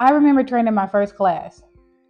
I remember training my first class.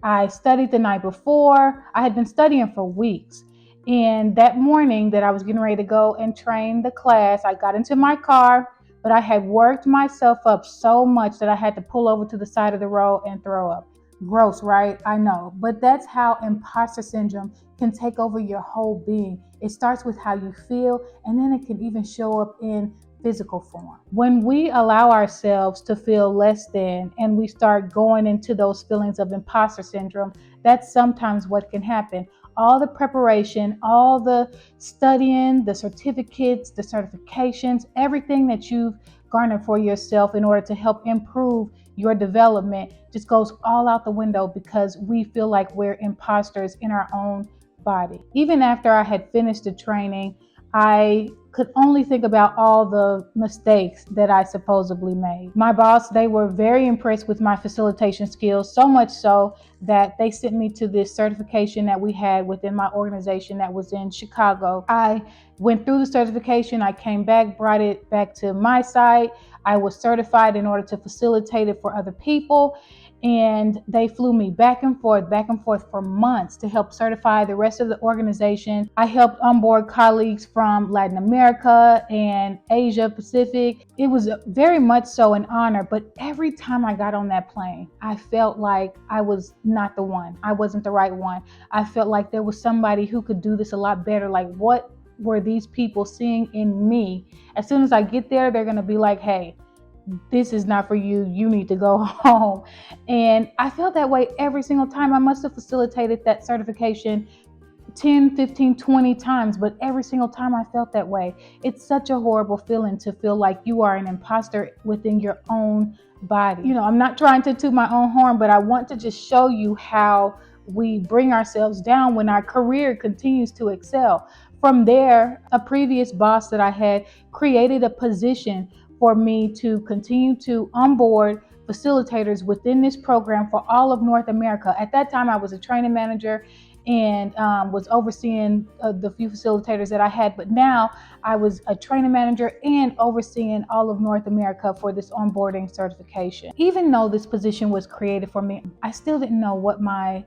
I studied the night before. I had been studying for weeks. And that morning that I was getting ready to go and train the class, I got into my car, but I had worked myself up so much that I had to pull over to the side of the road and throw up. Gross, right? I know. But that's how imposter syndrome can take over your whole being. It starts with how you feel, and then it can even show up in physical form. When we allow ourselves to feel less than and we start going into those feelings of imposter syndrome, that's sometimes what can happen. All the preparation, all the studying, the certificates, the certifications, everything that you've garnered for yourself in order to help improve your development just goes all out the window because we feel like we're imposters in our own body. Even after I had finished the training, I could only think about all the mistakes that I supposedly made. My boss, they were very impressed with my facilitation skills, so much so that they sent me to this certification that we had within my organization that was in Chicago. I went through the certification, I came back, brought it back to my site. I was certified in order to facilitate it for other people. And they flew me back and forth for months to help certify the rest of the organization. I helped onboard colleagues from Latin America and Asia Pacific. It was very much so an honor, but every time I got on that plane, I felt like I was not the one. I wasn't the right one. I felt like there was somebody who could do this a lot better. Like, what were these people seeing in me? As soon as I get there, they're going to be like, hey, this is not for you. You need to go home. And I felt that way every single time. I must have facilitated that certification 10, 15, 20 times, but every single time I felt that way. It's such a horrible feeling to feel like you are an imposter within your own body. You know, I'm not trying to toot my own horn, but I want to just show you how we bring ourselves down when our career continues to excel. From there, a previous boss that I had created a position for me to continue to onboard facilitators within this program for all of North America. At that time, I was a training manager and was overseeing the few facilitators that I had. But now I was a training manager and overseeing all of North America for this onboarding certification. Even though this position was created for me, I still didn't know what my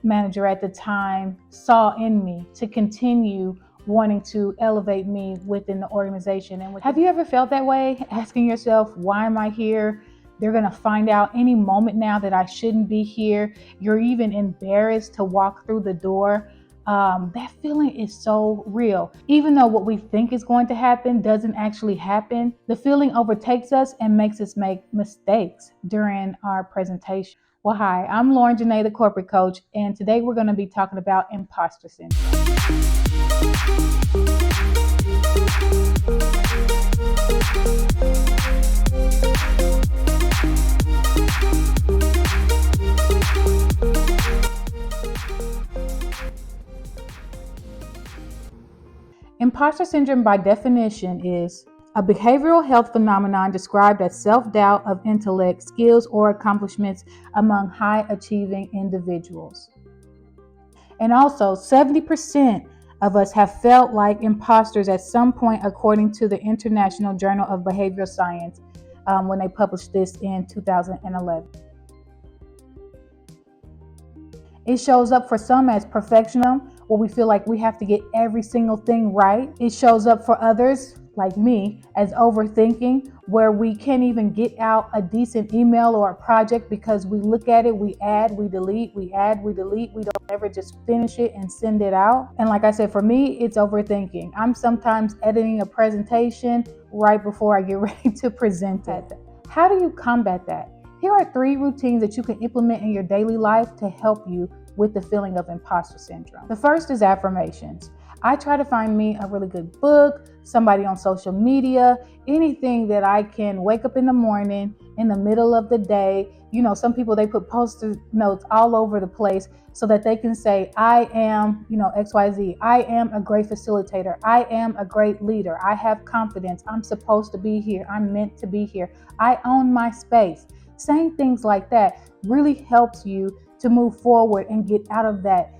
manager at the time saw in me to continue wanting to elevate me within the organization. And have you ever felt that way? Asking yourself, why am I here? They're going to find out any moment now that I shouldn't be here. You're even embarrassed to walk through the door. That feeling is so real. Even though what we think is going to happen doesn't actually happen, the feeling overtakes us and makes us make mistakes during our presentation. Well, hi, I'm Lauren Janae, the corporate coach, and today we're going to be talking about imposter syndrome. Imposter syndrome, by definition, is a behavioral health phenomenon described as self-doubt of intellect, skills, or accomplishments among high-achieving individuals. And also, 70% of us have felt like imposters at some point, according to the International Journal of Behavioral Science, when they published this in 2011. It shows up for some as perfectionism, where we feel like we have to get every single thing right. It shows up for others, like me, as overthinking, where we can't even get out a decent email or a project because we look at it, we add, we delete, we add, we delete. We don't ever just finish it and send it out. And like I said, for me, it's overthinking. I'm sometimes editing a presentation right before I get ready to present it. How do you combat that? Here are 3 routines that you can implement in your daily life to help you with the feeling of imposter syndrome. The first is affirmations. I try to find me a really good book, somebody on social media, anything that I can wake up in the morning, in the middle of the day. You know, some people, they put post-it notes all over the place so that they can say, I am, XYZ. I am a great facilitator. I am a great leader. I have confidence. I'm supposed to be here. I'm meant to be here. I own my space. Saying things like that really helps you to move forward and get out of that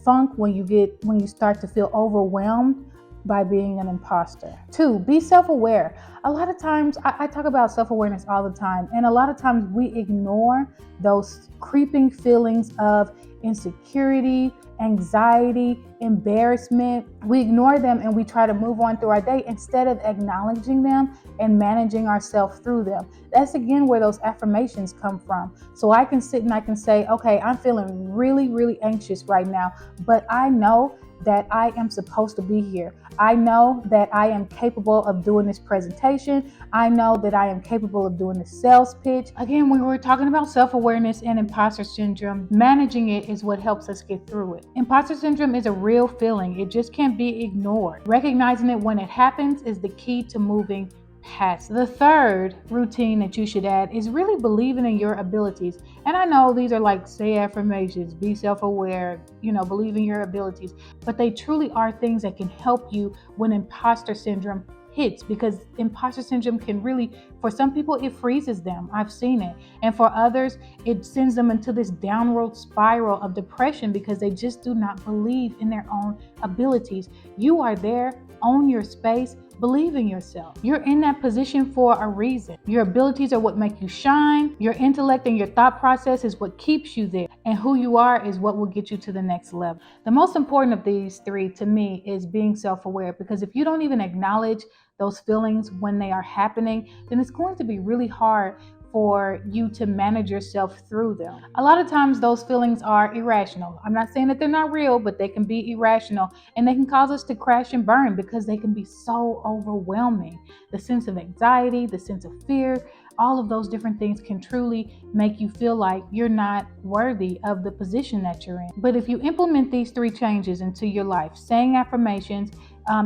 funk when you start to feel overwhelmed by being an imposter. 2, be self-aware. A lot of times, I talk about self-awareness all the time, and a lot of times we ignore those creeping feelings of insecurity, anxiety, embarrassment. We ignore them and we try to move on through our day instead of acknowledging them and managing ourselves through them. That's again where those affirmations come from. So I can sit and I can say, okay, I'm feeling really, really anxious right now, but I know that I am supposed to be here. I know that I am capable of doing this presentation. I know that I am capable of doing this sales pitch. Again, when we're talking about self-awareness and imposter syndrome, managing it is what helps us get through it. Imposter syndrome is a real feeling. It just can't be ignored. Recognizing it when it happens is the key to moving past. The third routine that you should add is really believing in your abilities. And I know these are like say affirmations, be self-aware, believe in your abilities, but they truly are things that can help you when imposter syndrome hits, because imposter syndrome can really, for some people, it freezes them. I've seen it. And for others, it sends them into this downward spiral of depression because they just do not believe in their own abilities. You are there, own your space, believe in yourself. You're in that position for a reason. Your abilities are what make you shine. Your intellect and your thought process is what keeps you there. And who you are is what will get you to the next level. The most important of these three to me is being self-aware, because if you don't even acknowledge those feelings when they are happening, then it's going to be really hard for you to manage yourself through them. A lot of times those feelings are irrational. I'm not saying that they're not real, but they can be irrational and they can cause us to crash and burn because they can be so overwhelming. The sense of anxiety, the sense of fear, all of those different things can truly make you feel like you're not worthy of the position that you're in. But if you implement these three changes into your life, saying affirmations,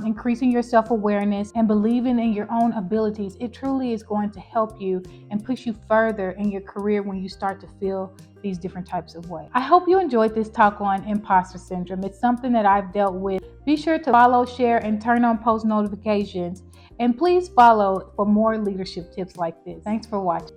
increasing your self-awareness, and believing in your own abilities, it truly is going to help you and push you further in your career when you start to feel these different types of ways. I hope you enjoyed this talk on imposter syndrome. It's something that I've dealt with. Be sure to follow, share, and turn on post notifications. And please follow for more leadership tips like this. Thanks for watching.